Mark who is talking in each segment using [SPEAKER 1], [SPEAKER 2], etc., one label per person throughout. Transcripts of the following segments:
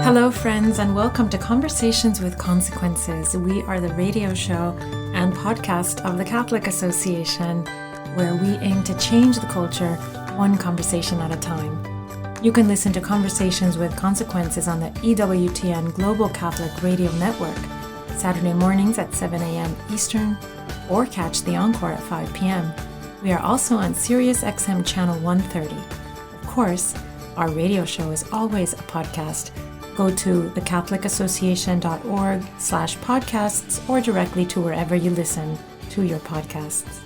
[SPEAKER 1] Hello, friends, and welcome to Conversations with Consequences. We are the radio show and podcast of the Catholic Association, where we aim to change the culture one conversation at a time. You can listen to Conversations with Consequences on the EWTN Global Catholic Radio Network, Saturday mornings at 7 a.m. Eastern, or catch the encore at 5 p.m. We are also on Sirius XM Channel 130. Of course, our radio show is always a podcast. Go to thecatholicassociation.org/podcasts or directly to wherever you listen to your podcasts.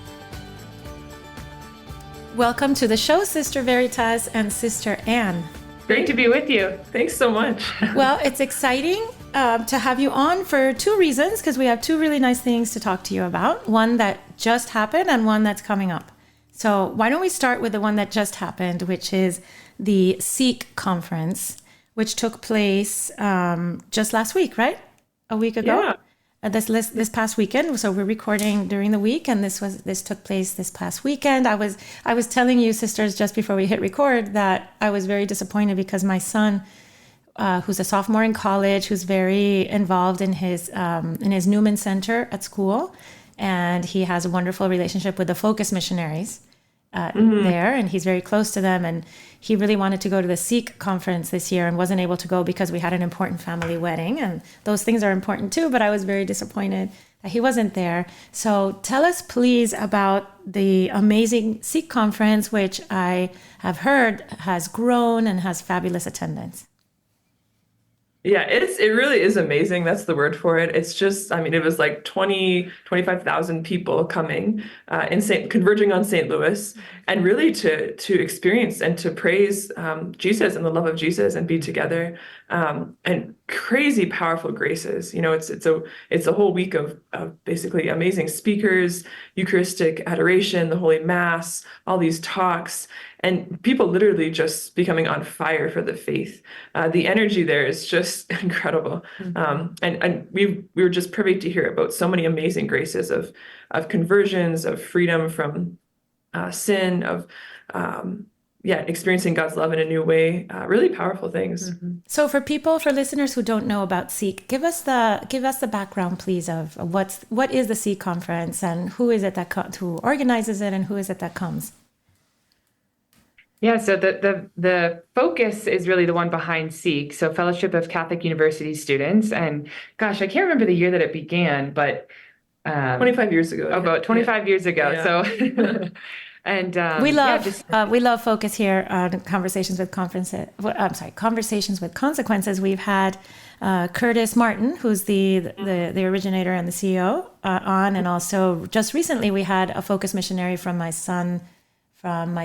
[SPEAKER 1] Welcome to the show, Sister Veritas and Sister Anne.
[SPEAKER 2] Great to be with you. Thanks so much.
[SPEAKER 1] Well, it's exciting to have you on for two reasons, because we have two really nice things to talk to you about. One that just happened and one that's coming up. So why don't we start with the one that just happened, which is the Seek Conference, which took place just last week, right? A week ago?
[SPEAKER 2] Yeah.
[SPEAKER 1] This past weekend. So we're recording during the week, and this took place this past weekend. I was telling you, sisters, just before we hit record, that I was very disappointed because my son, who's a sophomore in college, who's very involved in his Newman Center at school, and he has a wonderful relationship with the Focus missionaries there, and he's very close to them, and he really wanted to go to the Seek conference this year and wasn't able to go because we had an important family wedding, and those things are important too, but I was very disappointed that he wasn't there. So tell us please about the amazing Seek conference, which I have heard has grown and has fabulous attendance.
[SPEAKER 2] Yeah, it really is amazing. That's the word for it. It's just, it was like 25,000 people coming converging on St. Louis, and really to experience and to praise Jesus and the love of Jesus and be together, and crazy powerful graces. It's a whole week of basically amazing speakers, Eucharistic adoration, the Holy Mass, all these talks, and people literally just becoming on fire for the faith. The energy there is just incredible. And we were just privy to hear about so many amazing graces of conversions, of freedom from sin, of experiencing God's love in a new way. Really powerful things.
[SPEAKER 1] Mm-hmm. So for listeners who don't know about Seek, give us the background, please, of what is the Seek conference, and who is it who organizes it, and who is it that comes?
[SPEAKER 3] Yeah, so the focus is really the one behind Seek, so Fellowship of Catholic University Students. And gosh, I can't remember the year that it began, but
[SPEAKER 2] 25 years ago.
[SPEAKER 3] About 25 years ago.
[SPEAKER 2] Yeah.
[SPEAKER 3] So and
[SPEAKER 1] we love focus here on Conversations with Consequences. We've had Curtis Martin, who's the originator and the CEO, on, and also just recently we had a Focus missionary from my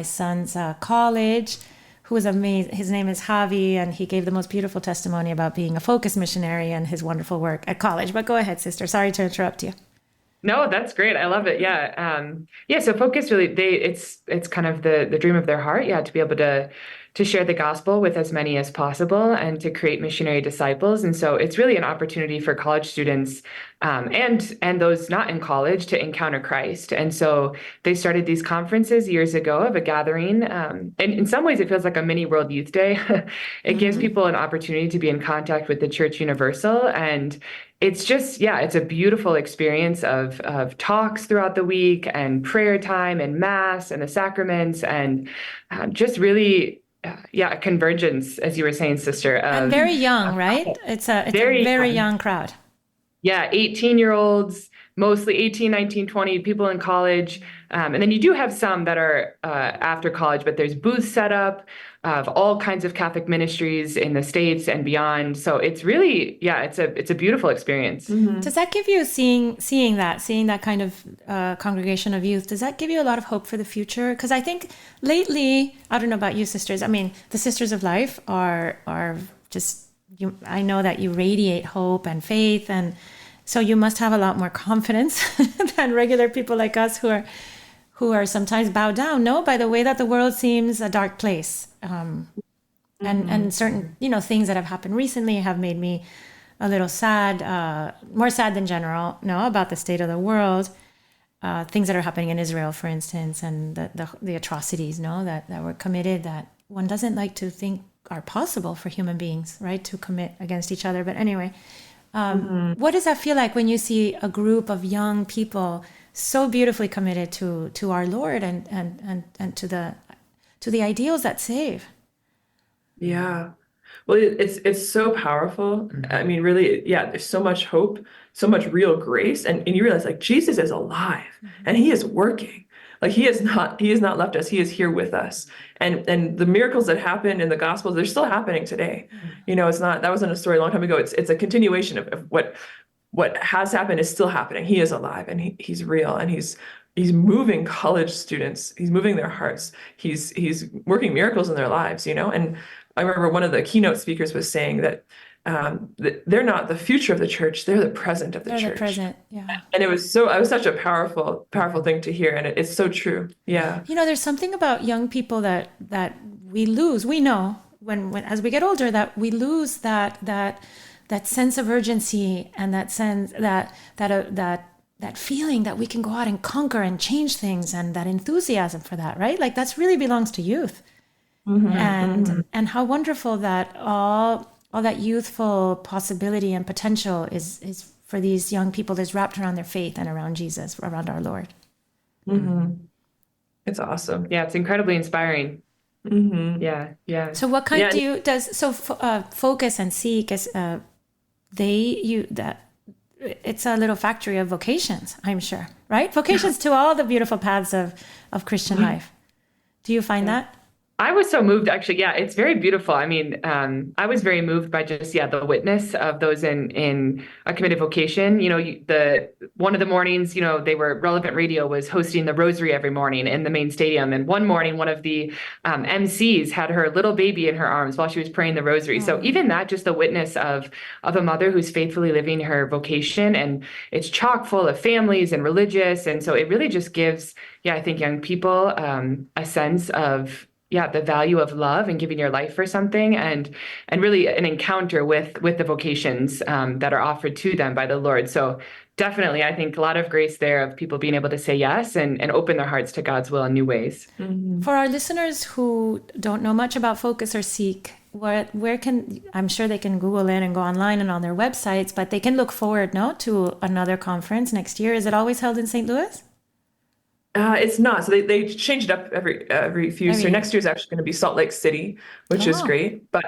[SPEAKER 1] son's college, who was amazing. His name is Javi, and he gave the most beautiful testimony about being a Focus missionary and his wonderful work at college. But go ahead, sister. Sorry to interrupt you.
[SPEAKER 3] No, that's great. I love it. Yeah. So Focus really, it's kind of the dream of their heart. Yeah. To be able to share the gospel with as many as possible and to create missionary disciples. And so it's really an opportunity for college students and those not in college to encounter Christ. And so they started these conferences years ago of a gathering. And in some ways, it feels like a mini World Youth Day. It gives people an opportunity to be in contact with the Church Universal. And it's just, it's a beautiful experience of talks throughout the week, and prayer time and Mass and the sacraments, and just really, a convergence, as you were saying, sister.
[SPEAKER 1] And very young, right? It's a very young crowd.
[SPEAKER 3] Yeah, 18-year-olds, mostly 18, 19, 20 people in college. And then you do have some that are after college, but there's booths set up of all kinds of Catholic ministries in the States and beyond. So it's really, it's a beautiful experience.
[SPEAKER 1] Mm-hmm. Does that give you, seeing that kind of congregation of youth, does that give you a lot of hope for the future? Because I think lately, I don't know about you sisters, the Sisters of Life are just, I know that you radiate hope and faith, and so you must have a lot more confidence than regular people like us who are sometimes bowed down, by the way that the world seems a dark place. And certain, things that have happened recently have made me a little sad, more sad than general, about the state of the world. Things that are happening in Israel, for instance, and the atrocities, that were committed, that one doesn't like to think are possible for human beings, right? To commit against each other. But anyway, what does that feel like when you see a group of young people so beautifully committed to our Lord and to the ideals that save?
[SPEAKER 2] Yeah. Well, it's so powerful. I mean, really, yeah, there's so much hope, so much real grace. And you realize like Jesus is alive and he is working. Like he has not left us. He is here with us. And the miracles that happen in the gospels, they're still happening today. It's not, that wasn't a story a long time ago. It's a continuation of what has happened is still happening. He is alive and he's real and he's moving college students. He's moving their hearts. He's working miracles in their lives, And I remember one of the keynote speakers was saying that they're not the future of the church; they're the present of the church.
[SPEAKER 1] They're the present, yeah.
[SPEAKER 2] And it was such a powerful thing to hear, and it's so true. Yeah.
[SPEAKER 1] There's something about young people that we lose. We know when as we get older that we lose that sense of urgency and that sense that feeling that we can go out and conquer and change things, and that enthusiasm for that, right? Like that's really belongs to youth. And how wonderful that all that youthful possibility and potential is for these young people is wrapped around their faith and around Jesus, around our Lord.
[SPEAKER 2] It's awesome.
[SPEAKER 3] Yeah, it's incredibly inspiring. Yeah.
[SPEAKER 1] So what kind Focus and Seek is it's a little factory of vocations, I'm sure, right? Vocations to all the beautiful paths of Christian life. Do you find that?
[SPEAKER 3] I was so moved, actually. Yeah, it's very beautiful. I mean, I was very moved by just, the witness of those in a committed vocation. One of the mornings, they were Relevant Radio was hosting the rosary every morning in the main stadium. And one morning, one of the MCs had her little baby in her arms while she was praying the rosary. So even that, just the witness of a mother who's faithfully living her vocation, and it's chock full of families and religious. And so it really just gives, I think young people a sense of the value of love and giving your life for something, and really an encounter with the vocations that are offered to them by the Lord. So definitely, I think a lot of grace there of people being able to say yes and open their hearts to God's will in new ways.
[SPEAKER 1] For our listeners who don't know much about Focus or Seek, I'm sure they can Google it and go online and on their websites, but they can look forward to another conference next year. Is it always held in St. Louis?
[SPEAKER 2] It's not. So they change it up every few years. So next year is actually going to be Salt Lake City, which is great. But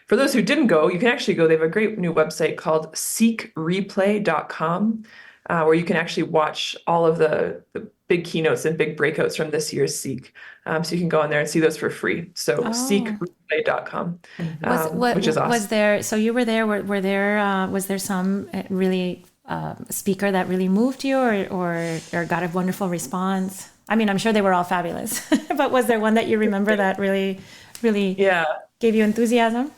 [SPEAKER 2] for those who didn't go, you can actually go. They have a great new website called seekreplay.com, where you can actually watch all of the big keynotes and big breakouts from this year's Seek. So you can go on there and see those for free. So seekreplay.com, which is awesome.
[SPEAKER 1] So you were there. Was there some really speaker that really moved you or got a wonderful response? I mean, I'm sure they were all fabulous, but was there one that you remember that really gave you enthusiasm?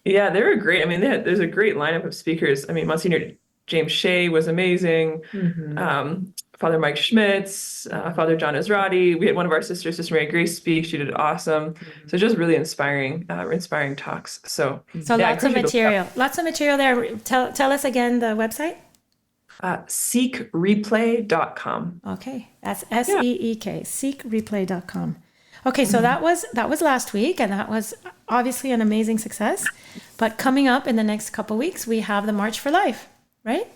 [SPEAKER 2] Yeah, they were great. I mean, there's a great lineup of speakers. I mean, Monsignor James Shea was amazing. Father Mike Schmitz, Father John Israti. We had one of our sisters, Sister Mary Grace, speak. She did awesome. So just really inspiring talks. So
[SPEAKER 1] lots of material there. Tell us again the website.
[SPEAKER 2] Seekreplay.com.
[SPEAKER 1] Okay, that's SEEK. Seekreplay.com. Okay, so that was last week, and that was obviously an amazing success. But coming up in the next couple of weeks, we have the March for Life, right?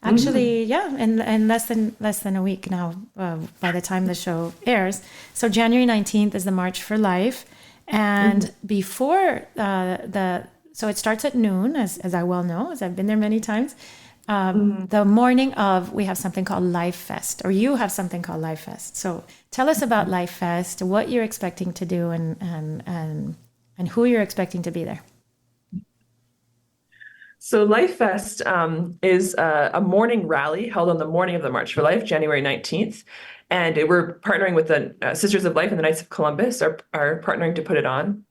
[SPEAKER 1] Actually, in less than a week now, by the time the show airs. So January 19th is the March for Life, and before so it starts at noon, as I well know, as I've been there many times. The morning of, we have something called LifeFest, or you have something called LifeFest. So tell us about LifeFest, what you're expecting to do, and who you're expecting to be there.
[SPEAKER 2] So LifeFest is a morning rally held on the morning of the March for Life, January 19th. And we're partnering with the Sisters of Life and the Knights of Columbus are partnering to put it on.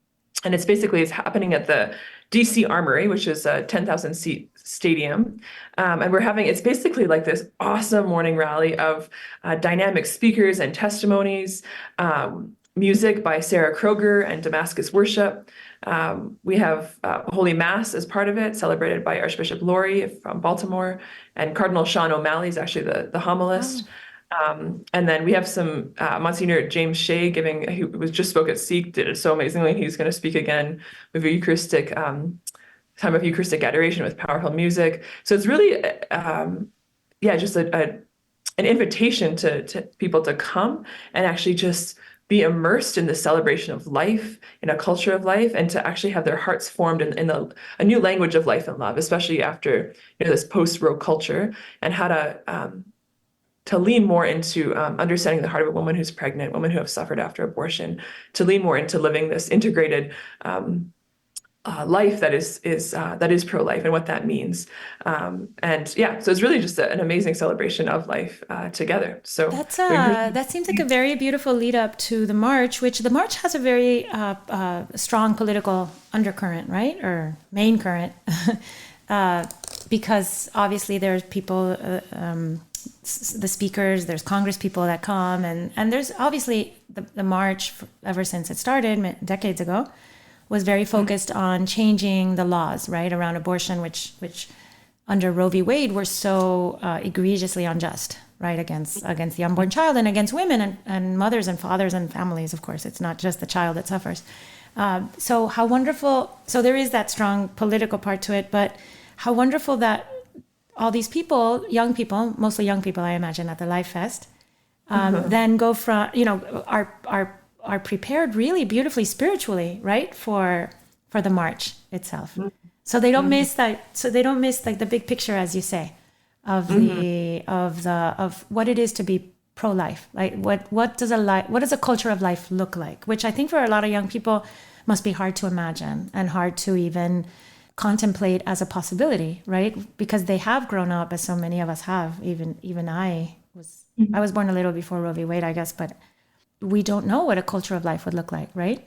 [SPEAKER 2] And it's happening at the DC Armory, which is a 10,000 seat stadium. And it's basically like this awesome morning rally of dynamic speakers and testimonies, music by Sarah Kroger and Damascus Worship. We have Holy Mass as part of it, celebrated by Archbishop Laurie from Baltimore, and Cardinal Sean O'Malley is actually the homilist. And then we have some Monsignor James Shea who was just spoke at Seek, did it so amazingly. He's going to speak again with a Eucharistic time of Eucharistic adoration with powerful music. So it's really, just an invitation to people to come and actually just be immersed in the celebration of life, in a culture of life, and to actually have their hearts formed in a new language of life and love, especially after this post-Roe culture, and how to lean more into understanding the heart of a woman who's pregnant, women who have suffered after abortion, to lean more into living this integrated life that is pro-life and what that means. So it's really just an amazing celebration of life together. So
[SPEAKER 1] that seems like a very beautiful lead up to the march, which the march has a very strong political undercurrent, right? Or main current, because obviously there's people, the speakers, there's Congress people that come, and there's obviously the march ever since it started decades ago was very focused on changing the laws, right, around abortion, which under Roe v. Wade were so egregiously unjust, right, against the unborn child and against women and mothers and fathers and families. Of course, it's not just the child that suffers. So how wonderful. So there is that strong political part to it, but how wonderful that all these people, young people, mostly young people, I imagine, at the LifeFest, then go from, are prepared really beautifully spiritually, right, for the march itself. So they don't miss that. So they don't miss like the big picture, as you say, of of what it is to be pro-life. Like what does a culture of life look like? Which I think for a lot of young people must be hard to imagine and hard to even contemplate as a possibility, right? Because they have grown up, as so many of us have. Even I was born a little before Roe v. Wade, I guess, but we don't know what a culture of life would look like, right?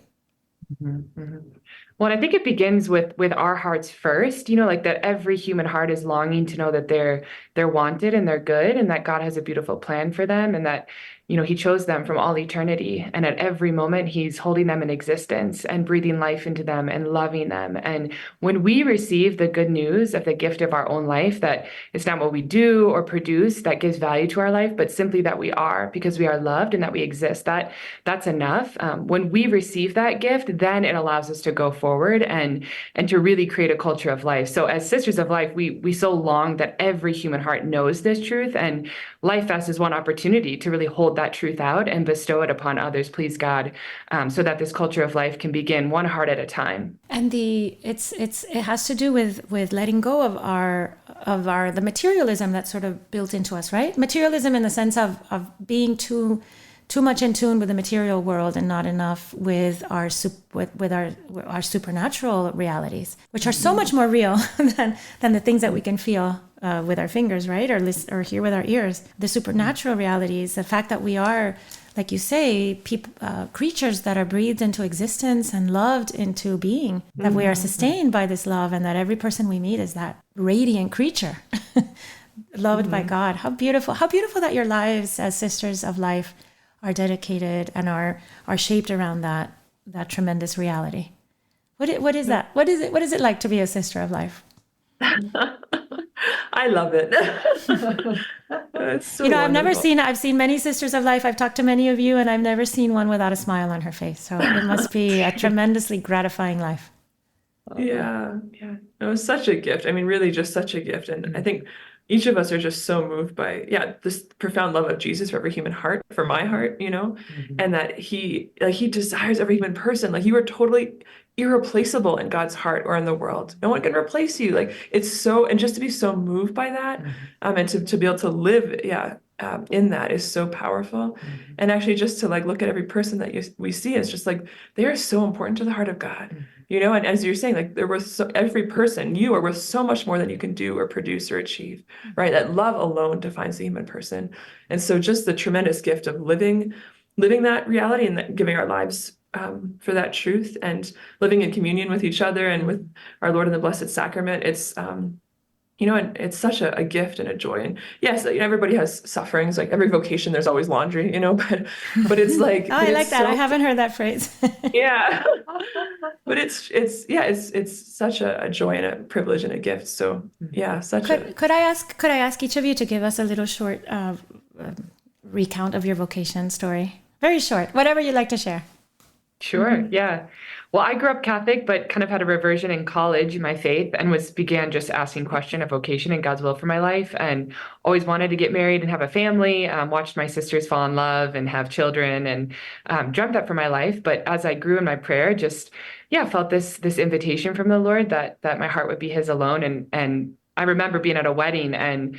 [SPEAKER 3] Well, I think it begins with our hearts first, like that every human heart is longing to know that they're wanted and they're good, and that God has a beautiful plan for them, and that he chose them from all eternity, and at every moment he's holding them in existence and breathing life into them and loving them. And when we receive the good news of the gift of our own life, that it's not what we do or produce that gives value to our life, but simply that we are, because we are loved and that we exist, that's enough. When we receive that gift, then it allows us to go forward and to really create a culture of life. So as Sisters of Life, we so long that every human heart knows this truth, and LifeFest is one opportunity to really hold that truth out and bestow it upon others, please God, so that this culture of life can begin one heart at a time.
[SPEAKER 1] And it has to do with letting go of the materialism that's sort of built into us, right? Materialism in the sense of being too much in tune with the material world and not enough with our supernatural realities, which are so much more real than the things that we can feel with our fingers, right? Or hear with our ears. The supernatural realities, the fact that we are, like you say, creatures that are breathed into existence and loved into being, that we are sustained by this love, and that every person we meet is that radiant creature loved by God. How beautiful that your lives as Sisters of Life are dedicated and are shaped around that tremendous reality. What is that? What is it like to be a Sister of Life?
[SPEAKER 2] I love it. It's so wonderful.
[SPEAKER 1] I've seen many Sisters of Life. I've talked to many of you, and I've never seen one without a smile on her face. So it must be a tremendously gratifying life.
[SPEAKER 2] Yeah. It was such a gift. I mean, really just such a gift. And I think each of us are just so moved by, this profound love of Jesus for every human heart, for my heart, and that he desires every human person. Like, you are totally irreplaceable in God's heart or in the world. No one can replace you. Like, it's so, and just to be so moved by that, and to be able to live, in that is so powerful. And actually just to look at every person that we see is just they are so important to the heart of God. And as you're saying, every person, you are worth so much more than you can do or produce or achieve, right? That love alone defines the human person. And so just the tremendous gift of living that reality and giving our lives for that truth, and living in communion with each other and with our Lord in the Blessed Sacrament. It's, and it's such a gift and a joy. And yes, everybody has sufferings. Like, every vocation, there's always laundry, but it's like,
[SPEAKER 1] I like that. I haven't heard that phrase.
[SPEAKER 2] Yeah. But it's such a joy and a privilege and a gift. So could
[SPEAKER 1] I ask each of you to give us a little short recount of your vocation story? Very short, whatever you'd like to share.
[SPEAKER 3] Sure. Yeah. Well, I grew up Catholic, but kind of had a reversion in college in my faith and began just asking question of vocation and God's will for my life, and always wanted to get married and have a family. Watched my sisters fall in love and have children, and dreamt that for my life. But as I grew in my prayer, just felt this invitation from the Lord that my heart would be His alone. And I remember being at a wedding, and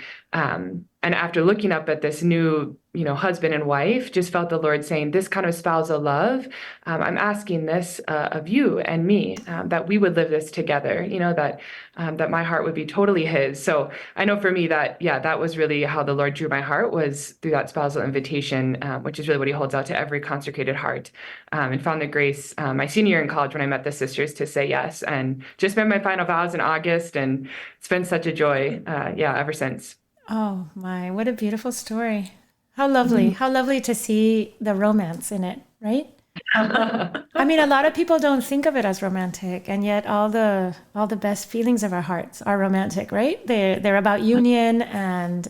[SPEAKER 3] after looking up at this new husband and wife, just felt the Lord saying, this kind of spousal love, I'm asking this of you and me, that we would live this together, that my heart would be totally His. So I know for me that was really how the Lord drew my heart, was through that spousal invitation, which is really what He holds out to every consecrated heart, and found the grace my senior year in college when I met the sisters to say yes, and just made my final vows in August, and it's been such a joy, ever since.
[SPEAKER 1] Oh my, what a beautiful story. How lovely. How lovely to see the romance in it, right? I mean, a lot of people don't think of it as romantic, and yet all the best feelings of our hearts are romantic, right? They're about union and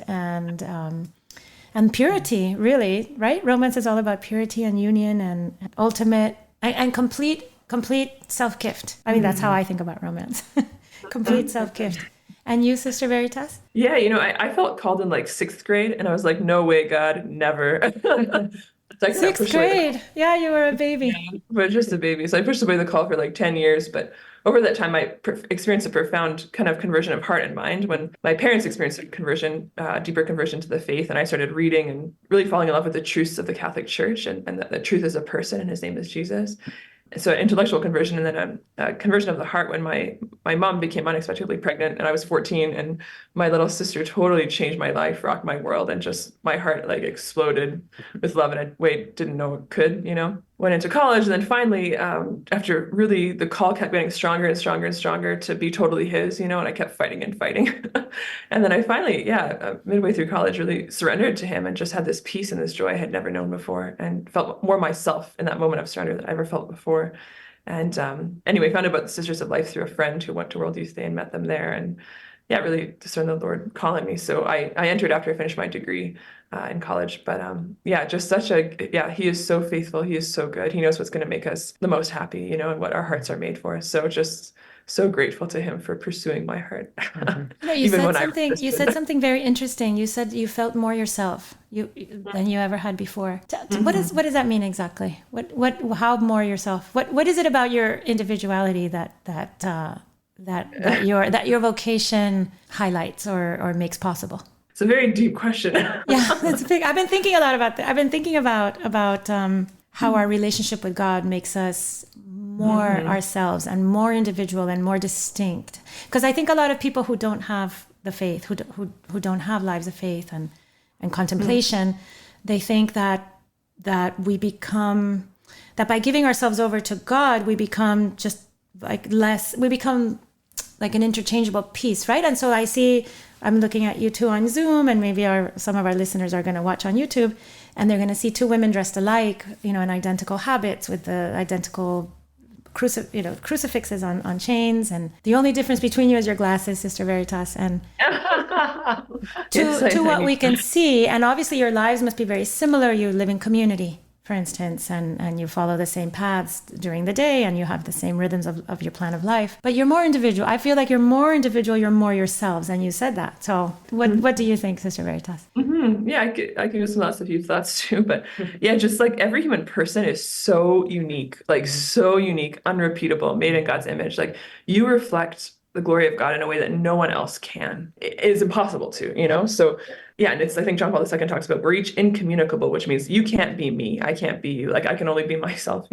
[SPEAKER 1] purity, really, right? Romance is all about purity and union and ultimate and complete self-gift. I mean, that's how I think about romance. Complete self-gift. And you, Sister Veritas?
[SPEAKER 2] Yeah, I felt called in like 6th grade, and I was like, no way, God, never. So
[SPEAKER 1] 6th grade. Yeah, you were a baby.
[SPEAKER 2] Yeah, but just a baby. So I pushed away the call for like 10 years. But over that time, I experienced a profound kind of conversion of heart and mind when my parents experienced a conversion, deeper conversion to the faith. And I started reading and really falling in love with the truths of the Catholic Church, and that the truth is a person and His name is Jesus. So intellectual conversion, and then a conversion of the heart when my mom became unexpectedly pregnant, and I was 14, and my little sister totally changed my life, rocked my world, and just my heart like exploded with love in a way I didn't know it could, Went into college, and then finally, after really the call kept getting stronger and stronger and stronger to be totally His, and I kept fighting and fighting. And then I finally, midway through college, really surrendered to Him and just had this peace and this joy I had never known before, and felt more myself in that moment of surrender than I ever felt before. And anyway, found out about the Sisters of Life through a friend who went to World Youth Day and met them there, and really discerned the Lord calling me. So I entered after I finished my degree in college. But just He is so faithful. He is so good. He knows what's going to make us the most happy, and what our hearts are made for. So just so grateful to Him for pursuing my heart.
[SPEAKER 1] No, you said something very interesting. You said you felt more yourself than you ever had before. What does that mean exactly? How more yourself? What is it about your individuality that your vocation highlights or makes possible?
[SPEAKER 2] It's a very deep question.
[SPEAKER 1] Yeah, it's big. I've been thinking a lot about that. I've been thinking about how our relationship with God makes us more ourselves and more individual and more distinct. Because I think a lot of people who don't have the faith, who don't have lives of faith and contemplation, they think that we become, that by giving ourselves over to God, we become just like we become like an interchangeable piece, right? And so I'm looking at you two on Zoom, and maybe some of our listeners are going to watch on YouTube, and they're going to see two women dressed alike, in identical habits with the identical crucifixes on chains, and the only difference between you is your glasses, Sister Veritas, and to what we can see. And obviously your lives must be very similar. You live in community, for instance, and you follow the same paths during the day, and you have the same rhythms of your plan of life. But you're more individual. I feel like you're more individual, you're more yourselves, and you said that. So what do you think, Sister Veritas?
[SPEAKER 2] Yeah, I could use lots of few thoughts too, but just like every human person is so unique, unrepeatable, made in God's image. Like you reflect the glory of God in a way that no one else can. It is impossible to, So and I think John Paul II talks about we're each incommunicable, which means you can't be me, I can't be you. Like I can only be myself,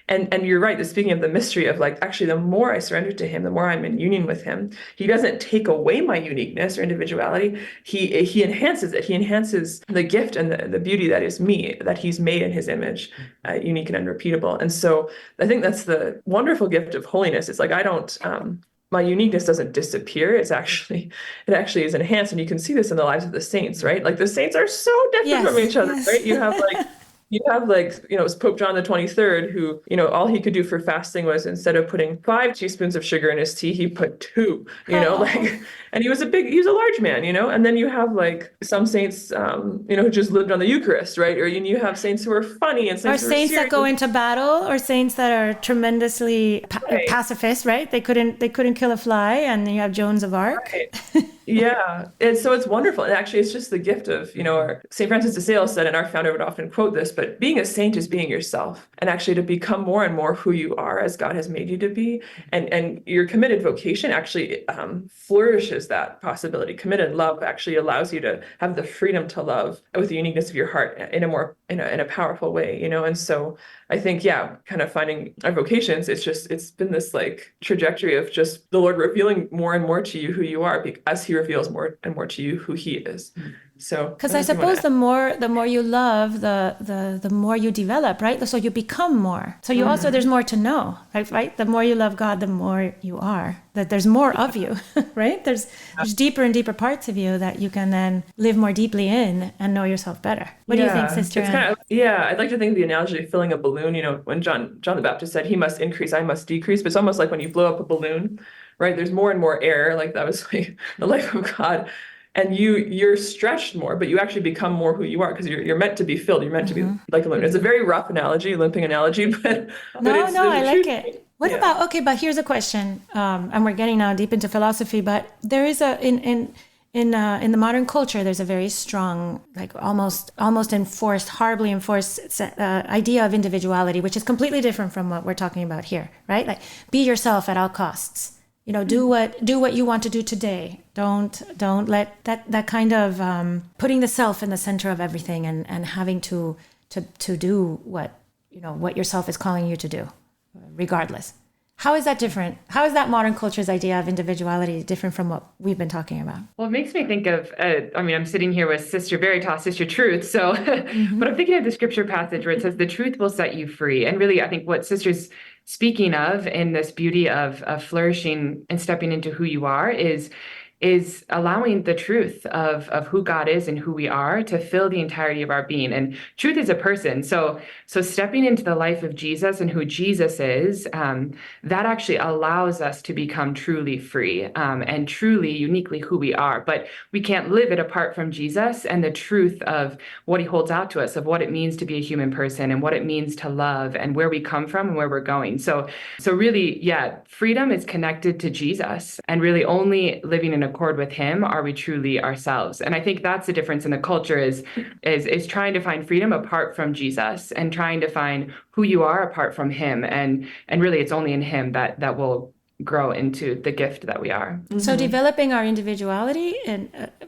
[SPEAKER 2] And you're right, speaking of the mystery of like, actually, the more I surrender to Him, the more I'm in union with Him. He doesn't take away my uniqueness or individuality. He enhances it. He enhances the gift and the beauty that is me, that He's made in His image, unique and unrepeatable. And so I think that's the wonderful gift of holiness. It's like, my uniqueness doesn't disappear. It actually is enhanced. And you can see this in the lives of the saints, right? Like the saints are so different from each other, right? You have like You have like, it was Pope John the 23rd who, all he could do for fasting was instead of putting 5 teaspoons of sugar in his tea, he put 2,
[SPEAKER 1] Oh.
[SPEAKER 2] and he was a large man, and then you have like some saints, who just lived on the Eucharist, right? Or you have saints who are funny and
[SPEAKER 1] Or
[SPEAKER 2] saints who are
[SPEAKER 1] saints that
[SPEAKER 2] serious.
[SPEAKER 1] go into battle, or saints that are tremendously
[SPEAKER 2] Right.
[SPEAKER 1] pacifist, right? They couldn't kill a fly, and you have Joan of Arc.
[SPEAKER 2] Right. Yeah. And so it's wonderful. And actually, it's just the gift of, our St. Francis de Sales said, and our founder would often quote this, but being a saint is being yourself, and actually to become more and more who you are as God has made you to be. And your committed vocation actually flourishes that possibility. Committed love actually allows you to have the freedom to love with the uniqueness of your heart in a powerful way, And so I think, yeah, kind of finding our vocations, it's been this like trajectory of just the Lord revealing more and more to you who you are as he reveals more and more to you who he is. So
[SPEAKER 1] Because I suppose the more you love, the more you develop, right? So you become more. So you also, there's more to know, right? The more you love God, the more you are. That there's more of you, right? There's deeper and deeper parts of you that you can then live more deeply in and know yourself better. What do you think, Sister
[SPEAKER 2] It's
[SPEAKER 1] Anne?
[SPEAKER 2] I'd like to think of the analogy of filling a balloon, when John the Baptist said, he must increase, I must decrease. But it's almost like when you blow up a balloon, right? There's more and more air, like that was like the life of God. And you're stretched more, but you actually become more who you are because you're meant to be filled. You're meant to be like a balloon. It's a very rough analogy, limping analogy, but
[SPEAKER 1] No,
[SPEAKER 2] it's,
[SPEAKER 1] no,
[SPEAKER 2] there's
[SPEAKER 1] I
[SPEAKER 2] a
[SPEAKER 1] like
[SPEAKER 2] truth.
[SPEAKER 1] it. What about, okay, but here's a question, and we're getting now deep into philosophy, but there is in the modern culture, there's a very strong, like almost enforced, horribly enforced idea of individuality, which is completely different from what we're talking about here, right? Like, be yourself at all costs. Do what you want to do today. Don't let that kind of putting the self in the center of everything and having to do what yourself is calling you to do, regardless. How is that different? How is that modern culture's idea of individuality different from what we've been talking about?
[SPEAKER 3] Well, it makes me think of, I'm sitting here with Sister Veritas, Sister Truth. So, but I'm thinking of the scripture passage where it says, the truth will set you free. And really, I think what Sister's speaking of in this beauty of flourishing and stepping into who you are is allowing the truth of who God is and who we are to fill the entirety of our being. And truth is a person. So stepping into the life of Jesus and who Jesus is, that actually allows us to become truly free and truly uniquely who we are. But we can't live it apart from Jesus and the truth of what he holds out to us, of what it means to be a human person and what it means to love and where we come from and where we're going. So really, yeah, freedom is connected to Jesus, and really only living in accord with him are we truly ourselves. And I think that's the difference in the culture is trying to find freedom apart from Jesus and trying to find who you are apart from him. And really it's only in him that will grow into the gift that we are.
[SPEAKER 1] So developing our individuality,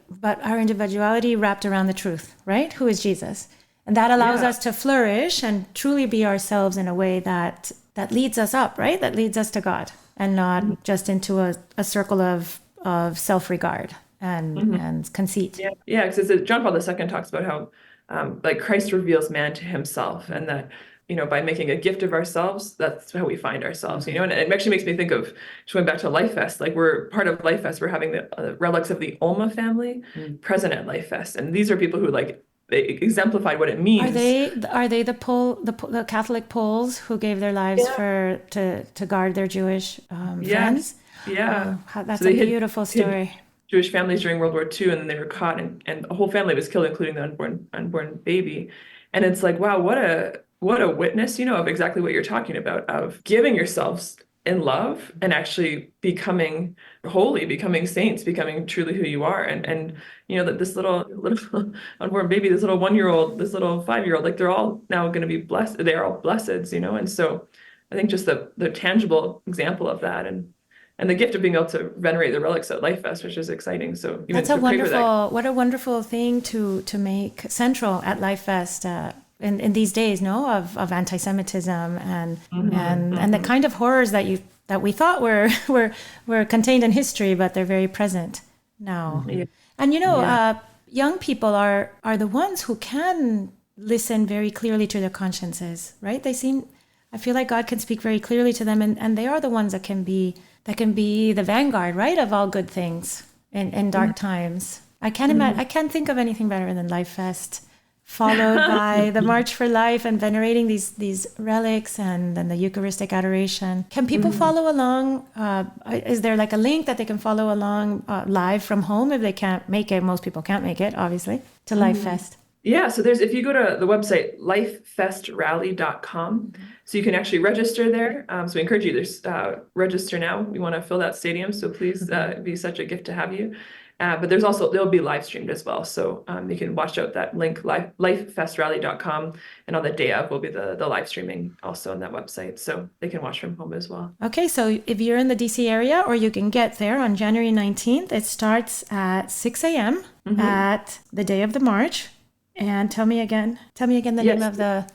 [SPEAKER 1] but our individuality wrapped around the truth, right? Who is Jesus? And that allows us to flourish and truly be ourselves in a way that leads us up, right? That leads us to God and not just into a circle of self-regard and conceit.
[SPEAKER 2] Yeah, because John Paul II talks about how like Christ reveals man to himself, and that by making a gift of ourselves, that's how we find ourselves. And it actually makes me think of just going back to LifeFest. Like, we're part of LifeFest. We're having the relics of the Ulma family present at LifeFest, and these are people who they exemplified what it means.
[SPEAKER 1] Are they the Catholic Poles who gave their lives to guard their Jewish friends?
[SPEAKER 2] Yeah.
[SPEAKER 1] That's
[SPEAKER 2] So
[SPEAKER 1] a beautiful story.
[SPEAKER 2] Jewish families during World War II, and then they were caught, and a whole family was killed, including the unborn baby. And it's like, wow, what a witness, of exactly what you're talking about, of giving yourselves in love and actually becoming holy, becoming saints, becoming truly who you are. And that this little unborn baby, this little 1-year-old, this little 5-year-old, like, they're all now going to be blessed. They're all blesseds, And so I think just the tangible example of that, and the gift of being able to venerate the relics at LifeFest, which is exciting. So
[SPEAKER 1] That's what a wonderful thing to make central at LifeFest in these days, of anti-Semitism and the kind of horrors that we thought were contained in history, but they're very present now. And young people are the ones who can listen very clearly to their consciences, right? I feel like God can speak very clearly to them, and they are the ones that can be the vanguard, right, of all good things in dark times. I can't think of anything better than LifeFest followed by the March for Life and venerating these relics and then the Eucharistic adoration. Can people follow along? Is there like a link that they can follow along live from home if they can't make it? Most people can't make it, obviously, to LifeFest.
[SPEAKER 2] Yeah, so if you go to the website, lifefestrally.com, so you can actually register there. So we encourage you to register now. We want to fill that stadium, so please, it'd be such a gift to have you. But they'll be live streamed as well. So you can watch out that link, lifefestrally.com, and on the day of will be the live streaming also on that website. So they can watch from home as well.
[SPEAKER 1] Okay, so if you're in the DC area, or you can get there on January 19th, it starts at 6 a.m. At the day of the march. And tell me again the name of the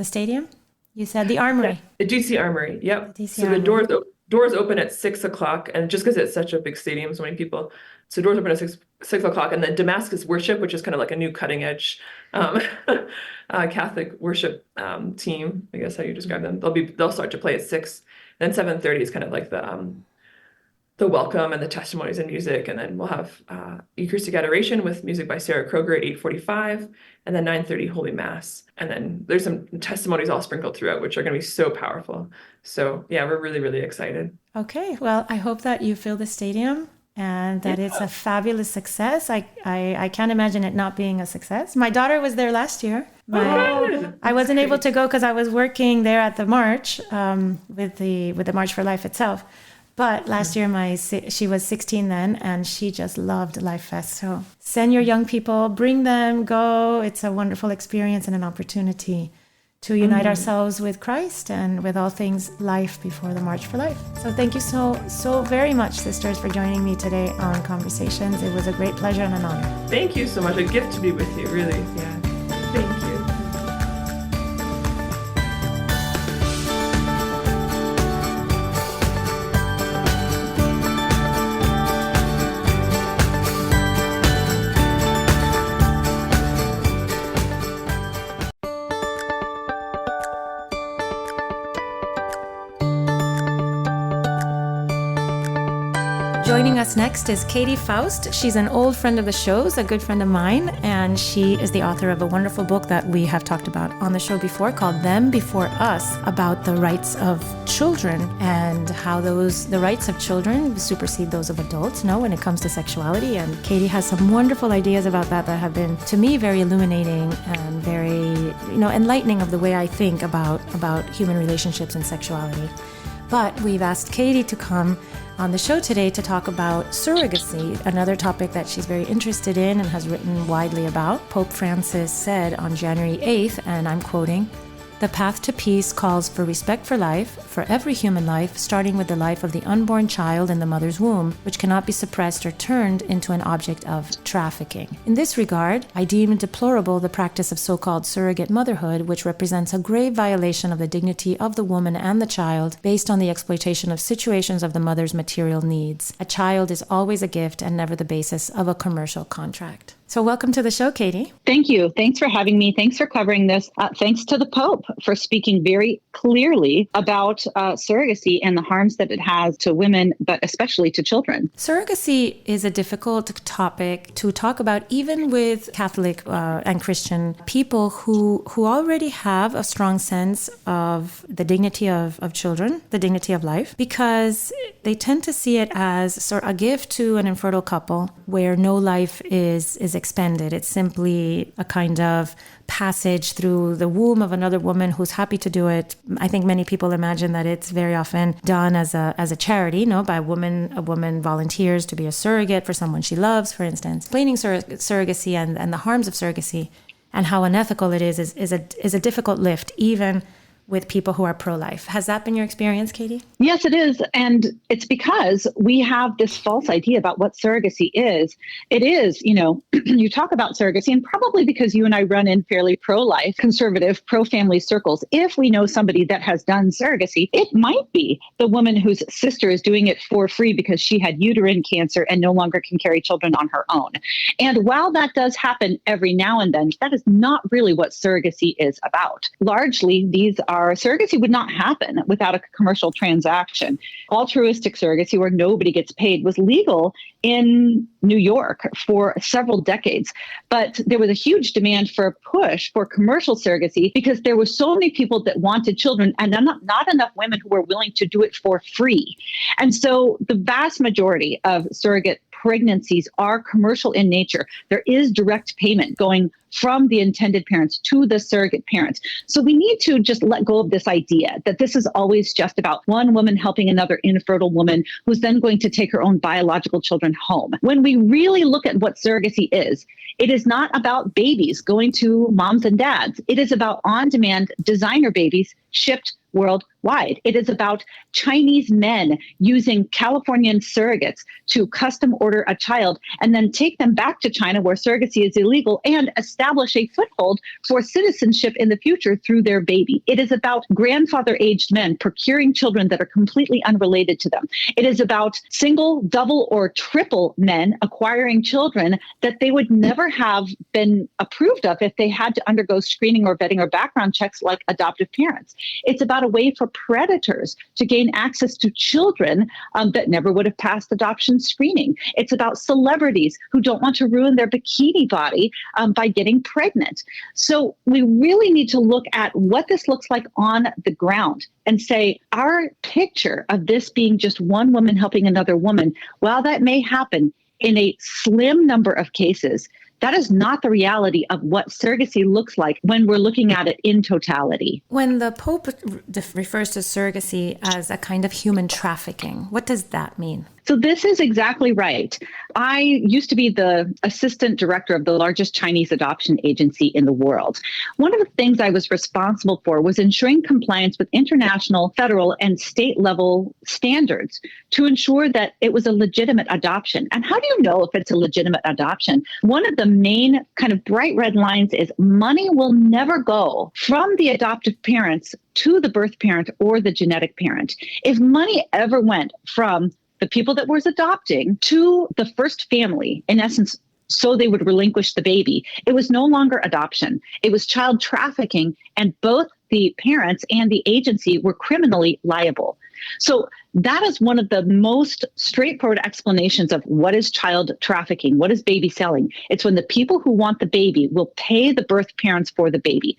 [SPEAKER 1] stadium. You said the Armory.
[SPEAKER 2] The DC Armory. Yep.
[SPEAKER 1] DC
[SPEAKER 2] Armory.
[SPEAKER 1] The
[SPEAKER 2] doors open at 6 o'clock, and just because it's such a big stadium, so many people. So doors open at 6 o'clock, and then Damascus Worship, which is kind of like a new cutting edge Catholic worship team. I guess how you describe them. They'll start to play at 6. Then 7:30 is kind of like the welcome and the testimonies and music, and then we'll have Eucharistic adoration with music by Sarah Kroger at 8:45, and then 9:30 Holy Mass, and then there's some testimonies all sprinkled throughout, which are going to be so powerful. So yeah, we're really, really excited.
[SPEAKER 1] Okay, well, I hope that you fill the stadium and that it's a fabulous success. I can't imagine it not being a success. My daughter was there last year. I wasn't able to go because I was working there at the march with the March for Life itself. But last year, she was 16 then, and she just loved LifeFest. So send your young people, bring them, go. It's a wonderful experience and an opportunity to unite ourselves with Christ and with all things life before the March for Life. So thank you so very much, sisters, for joining me today on Conversations. It was a great pleasure and an honor.
[SPEAKER 2] Thank you so much. A gift to be with you, really. Yeah. Thank you.
[SPEAKER 1] Joining us next is Katy Faust. She's an old friend of the show's, a good friend of mine, and she is the author of a wonderful book that we have talked about on the show before called Them Before Us, about the rights of children and how the rights of children supersede those of adults, when it comes to sexuality. And Katy has some wonderful ideas about that have been, to me, very illuminating and very, enlightening of the way I think about human relationships and sexuality. But we've asked Katy to come on the show today to talk about surrogacy, another topic that she's very interested in and has written widely about. Pope Francis said on January 8th, and I'm quoting, "The path to peace calls for respect for life, for every human life, starting with the life of the unborn child in the mother's womb, which cannot be suppressed or turned into an object of trafficking. In this regard, I deem deplorable the practice of so-called surrogate motherhood, which represents a grave violation of the dignity of the woman and the child based on the exploitation of situations of the mother's material needs. A child is always a gift and never the basis of a commercial contract." So welcome to the show, Katy.
[SPEAKER 4] Thank you. Thanks for having me. Thanks for covering this. Thanks to the Pope for speaking very clearly about surrogacy and the harms that it has to women, but especially to children.
[SPEAKER 1] Surrogacy is a difficult topic to talk about, even with Catholic and Christian people who already have a strong sense of the dignity of children, the dignity of life, because they tend to see it as sort of a gift to an infertile couple where no life is expended. It's simply a kind of passage through the womb of another woman who's happy to do it. I think many people imagine that it's very often done as a charity, by a woman. A woman volunteers to be a surrogate for someone she loves, for instance. Explaining surrogacy and the harms of surrogacy and how unethical it is a difficult lift, even with people who are pro-life. Has that been your experience, Katy?
[SPEAKER 4] Yes, it is. And it's because we have this false idea about what surrogacy is. It is, you talk about surrogacy, and probably because you and I run in fairly pro-life, conservative, pro-family circles, if we know somebody that has done surrogacy, it might be the woman whose sister is doing it for free because she had uterine cancer and no longer can carry children on her own. And while that does happen every now and then, that is not really what surrogacy is about. Largely, these are are surrogacy would not happen without a commercial transaction. Altruistic surrogacy, where nobody gets paid, was legal in New York for several decades. But there was a huge demand for a push for commercial surrogacy because there were so many people that wanted children and not enough women who were willing to do it for free. And so the vast majority of surrogate pregnancies are commercial in nature. There is direct payment going from the intended parents to the surrogate parents. So we need to just let go of this idea that this is always just about one woman helping another infertile woman who's then going to take her own biological children home. When we really look at what surrogacy is, it is not about babies going to moms and dads. It is about on-demand designer babies shipped worldwide. It is about Chinese men using Californian surrogates to custom order a child and then take them back to China where surrogacy is illegal and establish a foothold for citizenship in the future through their baby. It is about grandfather-aged men procuring children that are completely unrelated to them. It is about single, double, or triple men acquiring children that they would never have been approved of if they had to undergo screening or vetting or background checks like adoptive parents. It's about a way for predators to gain access to children that never would have passed adoption screening. It's about celebrities who don't want to ruin their bikini body by getting pregnant. So we really need to look at what this looks like on the ground and say, our picture of this being just one woman helping another woman, while that may happen in a slim number of cases, that is not the reality of what surrogacy looks like when we're looking at it in totality.
[SPEAKER 1] When the Pope refers to surrogacy as a kind of human trafficking, what does that mean?
[SPEAKER 4] So this is exactly right. I used to be the assistant director of the largest Chinese adoption agency in the world. One of the things I was responsible for was ensuring compliance with international, federal, and state level standards to ensure that it was a legitimate adoption. And how do you know if it's a legitimate adoption? One of the main kind of bright red lines is money will never go from the adoptive parents to the birth parent or the genetic parent. If money ever went from the people that was adopting to the first family, in essence, so they would relinquish the baby, it was no longer adoption. It was child trafficking, and both the parents and the agency were criminally liable. So that is one of the most straightforward explanations of what is child trafficking, what is baby selling. It's when the people who want the baby will pay the birth parents for the baby.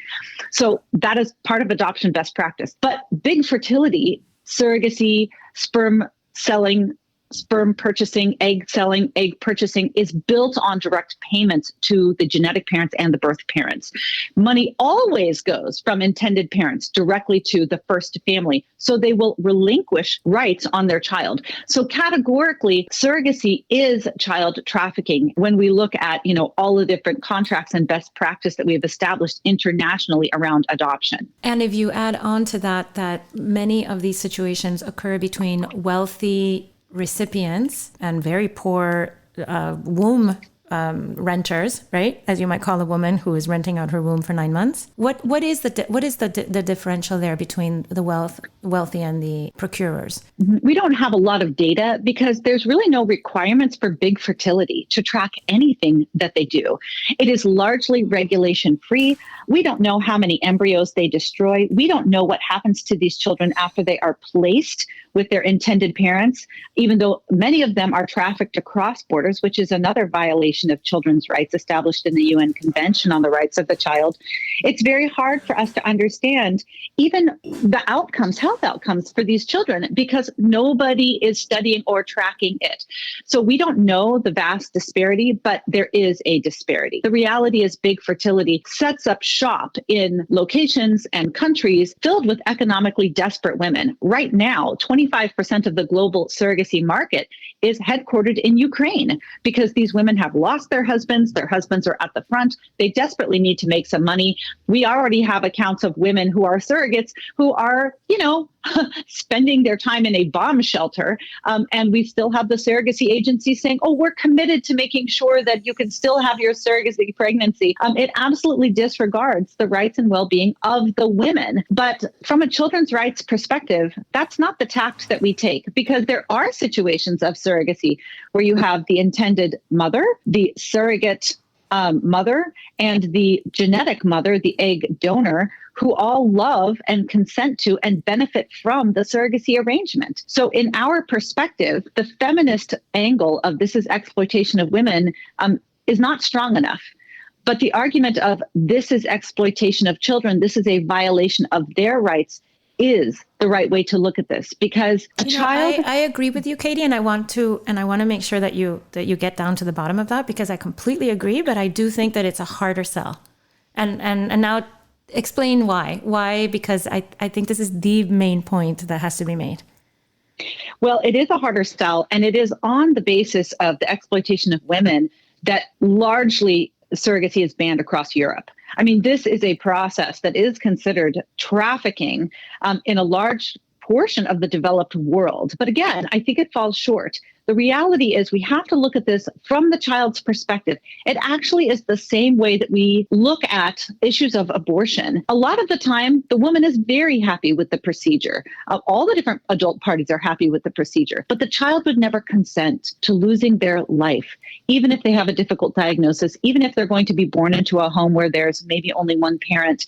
[SPEAKER 4] So that is part of adoption best practice. But big fertility, surrogacy, sperm selling, sperm purchasing, egg selling, egg purchasing is built on direct payments to the genetic parents and the birth parents. Money always goes from intended parents directly to the first family, so they will relinquish rights on their child. So categorically, surrogacy is child trafficking when we look at, all the different contracts and best practice that we have established internationally around adoption.
[SPEAKER 1] And if you add on to that many of these situations occur between wealthy recipients and very poor womb renters, right? As you might call a woman who is renting out her womb for 9 months. What is the differential there between the wealthy and the procurers?
[SPEAKER 4] We don't have a lot of data because there's really no requirements for big fertility to track anything that they do. It is largely regulation free. We don't know how many embryos they destroy. We don't know what happens to these children after they are placed with their intended parents, even though many of them are trafficked across borders, which is another violation of children's rights established in the UN Convention on the Rights of the Child. It's very hard for us to understand even the outcomes, health outcomes for these children, because nobody is studying or tracking it. So we don't know the vast disparity, but there is a disparity. The reality is big fertility sets up shop in locations and countries filled with economically desperate women. Right now, 25% of the global surrogacy market is headquartered in Ukraine because these women have lost their husbands are at the front. They desperately need to make some money. We already have accounts of women who are surrogates who are, spending their time in a bomb shelter. And we still have the surrogacy agency saying, oh, we're committed to making sure that you can still have your surrogacy pregnancy. It absolutely disregards the rights and well-being of the women. But from a children's rights perspective, that's not the tact that we take, because there are situations of surrogacy where you have the intended mother, the surrogate mother and the genetic mother, the egg donor, who all love and consent to and benefit from the surrogacy arrangement. So in our perspective, the feminist angle of this is exploitation of women is not strong enough. But the argument of this is exploitation of children, this is a violation of their rights, is the right way to look at this, because
[SPEAKER 1] I agree with you, Katy, and I want to make sure that you get down to the bottom of that, because I completely agree, but I do think that it's a harder sell. And now explain why. Why? Because I think this is the main point that has to be made.
[SPEAKER 4] Well, it is a harder sell, and it is on the basis of the exploitation of women that largely surrogacy is banned across Europe. I mean, this is a process that is considered trafficking in a large portion of the developed world. But again, I think it falls short. The reality is we have to look at this from the child's perspective. It actually is the same way that we look at issues of abortion. A lot of the time, the woman is very happy with the procedure. All the different adult parties are happy with the procedure, but the child would never consent to losing their life, even if they have a difficult diagnosis, even if they're going to be born into a home where there's maybe only one parent,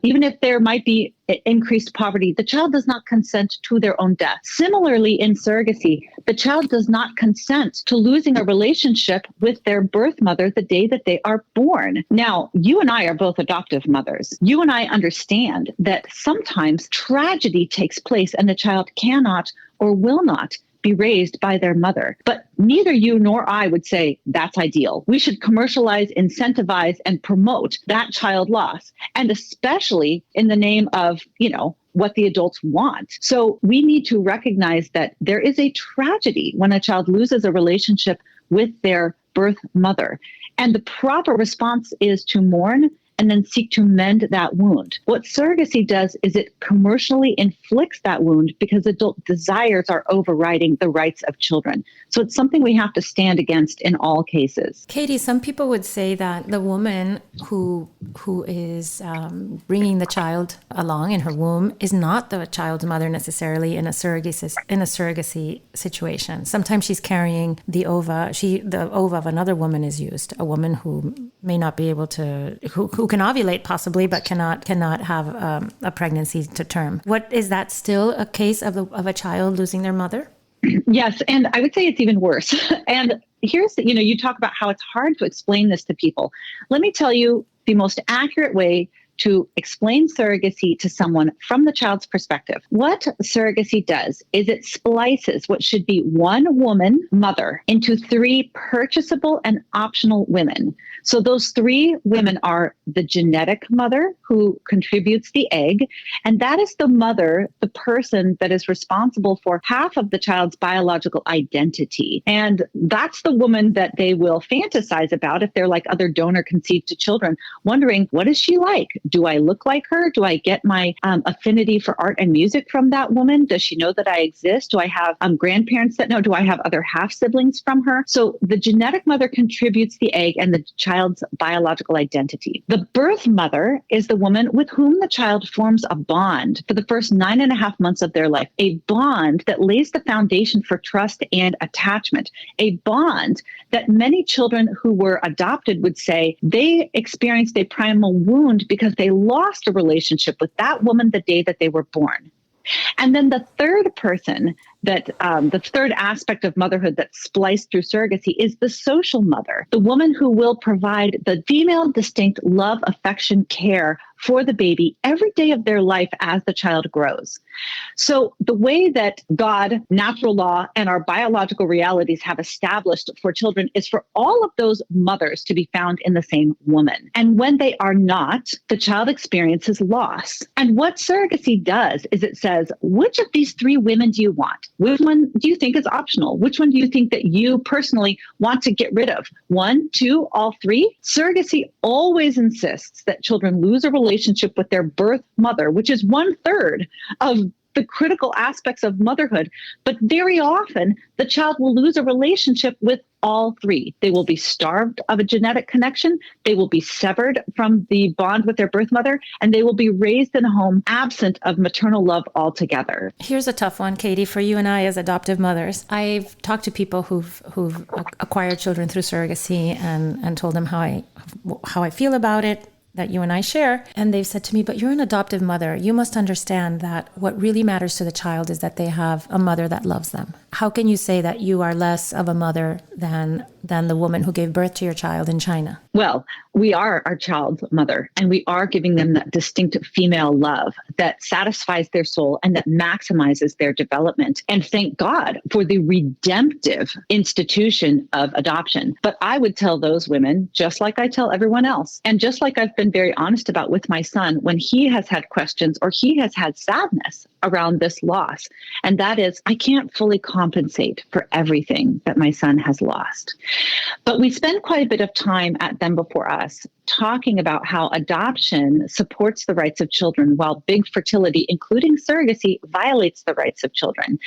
[SPEAKER 4] even if there might be increased poverty, the child does not consent to their own death. Similarly, in surrogacy, the child does not consent to losing a relationship with their birth mother the day that they are born. Now, you and I are both adoptive mothers. You and I understand that sometimes tragedy takes place and the child cannot or will not be raised by their mother. But neither you nor I would say that's ideal. We should commercialize, incentivize, and promote that child loss, and especially in the name of, what the adults want. So we need to recognize that there is a tragedy when a child loses a relationship with their birth mother. And the proper response is to mourn and then seek to mend that wound. What surrogacy does is it commercially inflicts that wound because adult desires are overriding the rights of children. So it's something we have to stand against in all cases.
[SPEAKER 1] Katy, some people would say that the woman who is bringing the child along in her womb is not the child's mother necessarily in a surrogacy situation. Sometimes she's carrying the ova. The ova of another woman is used. A woman who may not be able to, who can ovulate possibly, but cannot have a pregnancy to term. What is that still a case of a child losing their mother?
[SPEAKER 4] Yes, and I would say it's even worse. And here's you talk about how it's hard to explain this to people. Let me tell you the most accurate way to explain surrogacy to someone from the child's perspective. What surrogacy does is it splices what should be one woman, mother, into three purchasable and optional women. So those three women are the genetic mother who contributes the egg, and that is the mother, the person that is responsible for half of the child's biological identity. And that's the woman that they will fantasize about if they're like other donor conceived children, wondering, what is she like? Do I look like her? Do I get my affinity for art and music from that woman? Does she know that I exist? Do I have grandparents that know? Do I have other half siblings from her? So the genetic mother contributes the egg and the child's biological identity. The birth mother is the woman with whom the child forms a bond for the first 9.5 months of their life, a bond that lays the foundation for trust and attachment, a bond that many children who were adopted would say they experienced a primal wound because they lost a relationship with that woman the day that they were born. And then the third person that the third aspect of motherhood that's spliced through surrogacy is the social mother, the woman who will provide the female distinct love, affection, care for the baby every day of their life as the child grows. So the way that God, natural law, and our biological realities have established for children is for all of those mothers to be found in the same woman. And when they are not, the child experiences loss. And what surrogacy does is it says, which of these three women do you want? Which one do you think is optional? Which one do you think that you personally want to get rid of? 1, 2, all three? Surrogacy always insists that children lose a relationship with their birth mother, which is 1/3 of the critical aspects of motherhood. But very often, the child will lose a relationship with all three. They will be starved of a genetic connection. They will be severed from the bond with their birth mother, and they will be raised in a home absent of maternal love altogether.
[SPEAKER 1] Here's a tough one, Katy, for you and I as adoptive mothers. I've talked to people who've acquired children through surrogacy and told them how I feel about it, that you and I share. And they've said to me, but you're an adoptive mother. You must understand that what really matters to the child is that they have a mother that loves them. How can you say that you are less of a mother than the woman who gave birth to your child in China?
[SPEAKER 4] Well, we are our child's mother, and we are giving them that distinct female love that satisfies their soul and that maximizes their development. And thank God for the redemptive institution of adoption. But I would tell those women, just like I tell everyone else, and just like I've been very honest about with my son when he has had questions or he has had sadness around this loss. And that is, I can't fully compensate for everything that my son has lost. But we spend quite a bit of time at Them Before Us talking about how adoption supports the rights of children while big fertility, including surrogacy, violates the rights of children.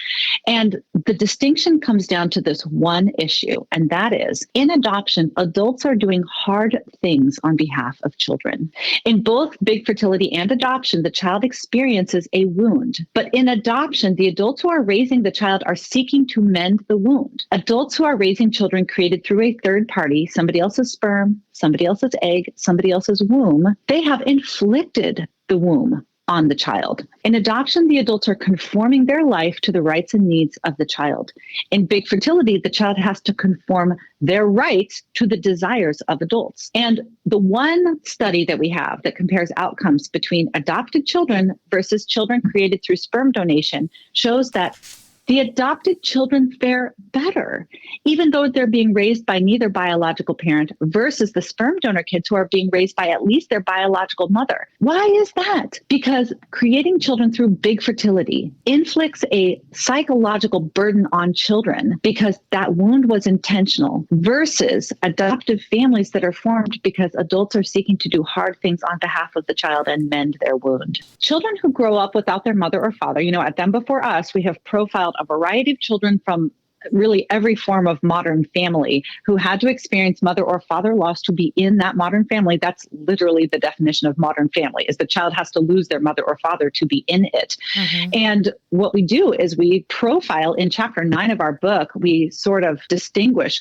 [SPEAKER 4] And the distinction comes down to this one issue, and that is, in adoption, adults are doing hard things on behalf of children. In both big fertility and adoption, the child experiences a wound. But in adoption, the adults who are raising the child are seeking to mend the wound. Adults who are raising children created through a third party, somebody else's sperm, somebody else's egg, somebody else's womb, they have inflicted the womb on the child. In adoption, the adults are conforming their life to the rights and needs of the child. In big fertility, the child has to conform their rights to the desires of adults. And the one study that we have that compares outcomes between adopted children versus children created through sperm donation shows that the adopted children fare better, even though they're being raised by neither biological parent versus the sperm donor kids who are being raised by at least their biological mother. Why is that? Because creating children through big fertility inflicts a psychological burden on children because that wound was intentional versus adoptive families that are formed because adults are seeking to do hard things on behalf of the child and mend their wound. Children who grow up without their mother or father, at Them Before Us, we have profiled a variety of children from really every form of modern family who had to experience mother or father loss to be in that modern family. That's literally the definition of modern family, is the child has to lose their mother or father to be in it. Mm-hmm. And what we do is we profile in chapter 9 of our book, we sort of distinguish,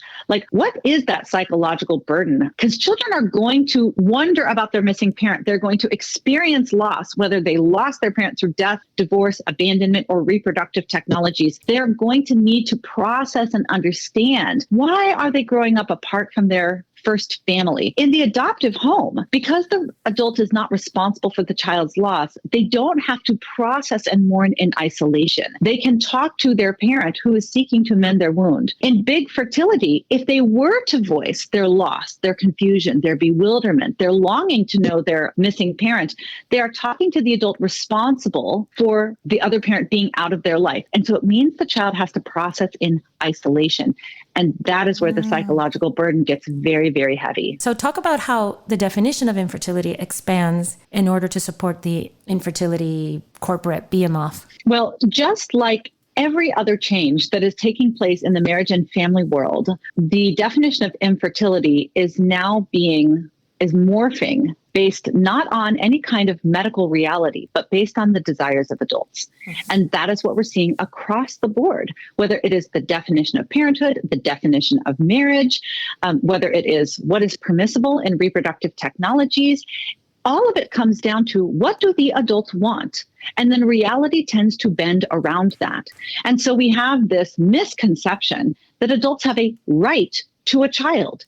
[SPEAKER 4] what is that psychological burden? Because children are going to wonder about their missing parent. They're going to experience loss, whether they lost their parent through death, divorce, abandonment, or reproductive technologies. They're going to need to process and understand, why are they growing up apart from their first family? In the adoptive home, because the adult is not responsible for the child's loss, they don't have to process and mourn in isolation. They can talk to their parent who is seeking to mend their wound. In big fertility, if they were to voice their loss, their confusion, their bewilderment, their longing to know their missing parent, they are talking to the adult responsible for the other parent being out of their life. And so it means the child has to process in isolation. And that is where the psychological burden gets very, very heavy.
[SPEAKER 1] So talk about how the definition of infertility expands in order to support the infertility corporate behemoth.
[SPEAKER 4] Well, just like every other change that is taking place in the marriage and family world, the definition of infertility is now morphing based not on any kind of medical reality, but based on the desires of adults. And that is what we're seeing across the board, whether it is the definition of parenthood, the definition of marriage, whether it is what is permissible in reproductive technologies. All of it comes down to, what do the adults want? And then reality tends to bend around that. And so we have this misconception that adults have a right to a child,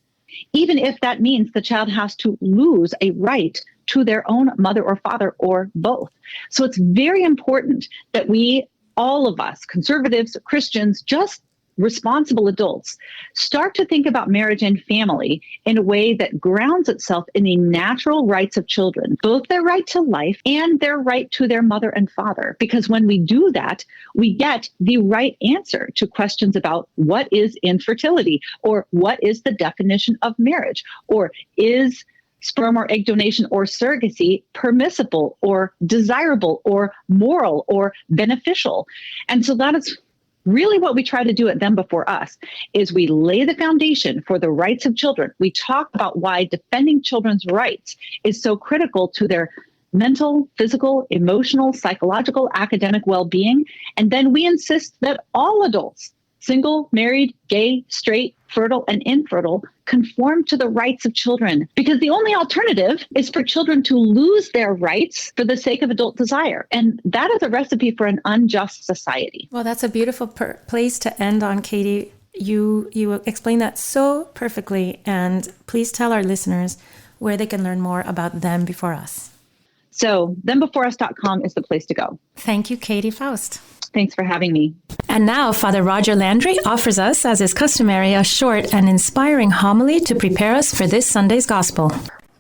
[SPEAKER 4] even if that means the child has to lose a right to their own mother or father or both. So it's very important that we, all of us, conservatives, Christians, just responsible adults, start to think about marriage and family in a way that grounds itself in the natural rights of children, both their right to life and their right to their mother and father. Because when we do that, we get the right answer to questions about what is infertility, or what is the definition of marriage, or is sperm or egg donation or surrogacy permissible or desirable or moral or beneficial. And so that is really what we try to do at Them Before Us, is we lay the foundation for the rights of children. We talk about why defending children's rights is so critical to their mental, physical, emotional, psychological, academic well-being. And then we insist that all adults, single, married, gay, straight, fertile, and infertile, conform to the rights of children, because the only alternative is for children to lose their rights for the sake of adult desire. And that is a recipe for an unjust society.
[SPEAKER 1] Well, that's a beautiful place to end on, Katy. You explained that so perfectly. And please tell our listeners where they can learn more about Them Before Us.
[SPEAKER 4] So thembeforeus.com is the place to go.
[SPEAKER 1] Thank you, Katy Faust.
[SPEAKER 4] Thanks for having me.
[SPEAKER 1] And now Father Roger Landry offers us, as is customary, a short and inspiring homily to prepare us for this Sunday's Gospel.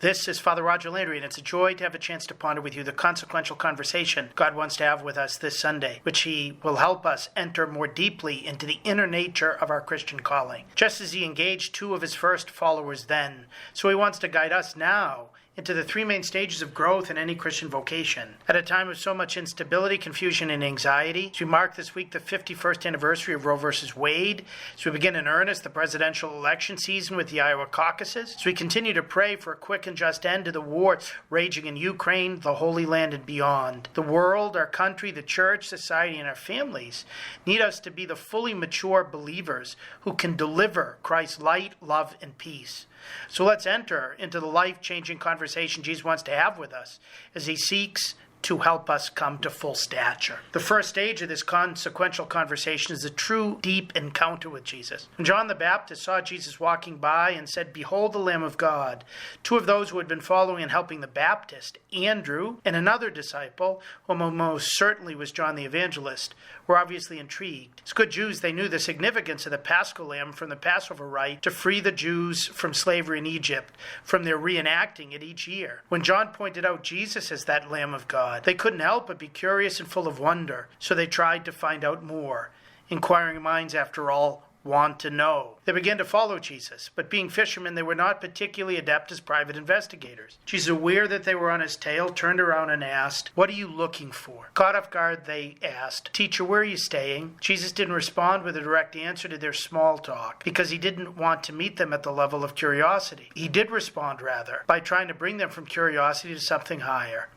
[SPEAKER 5] This is Father Roger Landry, and it's a joy to have a chance to ponder with you the consequential conversation God wants to have with us this Sunday, which He will help us enter more deeply into the inner nature of our Christian calling. Just as He engaged two of His first followers then, so He wants to guide us now into the three main stages of growth in any Christian vocation. At a time of so much instability, confusion, and anxiety, as we mark this week the 51st anniversary of Roe v. Wade, as we begin in earnest the presidential election season with the Iowa caucuses, as we continue to pray for a quick and just end to the war raging in Ukraine, the Holy Land, and beyond. The world, our country, the church, society, and our families need us to be the fully mature believers who can deliver Christ's light, love, and peace. So let's enter into the life-changing conversation Jesus wants to have with us as He seeks to help us come to full stature. The first stage of this consequential conversation is a true, deep encounter with Jesus. When John the Baptist saw Jesus walking by and said, "Behold the Lamb of God," two of those who had been following and helping the Baptist, Andrew and another disciple, whom most certainly was John the Evangelist, were obviously intrigued. As good Jews, they knew the significance of the Paschal Lamb from the Passover rite to free the Jews from slavery in Egypt, from their reenacting it each year. When John pointed out Jesus as that Lamb of God, they couldn't help but be curious and full of wonder, so they tried to find out more. Inquiring minds, after all, want to know. They began to follow Jesus, but being fishermen, they were not particularly adept as private investigators. Jesus, aware that they were on his tail, turned around and asked, "What are you looking for?" Caught off guard, they asked, "Teacher, where are you staying?" Jesus didn't respond with a direct answer to their small talk, because he didn't want to meet them at the level of curiosity. He did respond, rather, by trying to bring them from curiosity to something higher.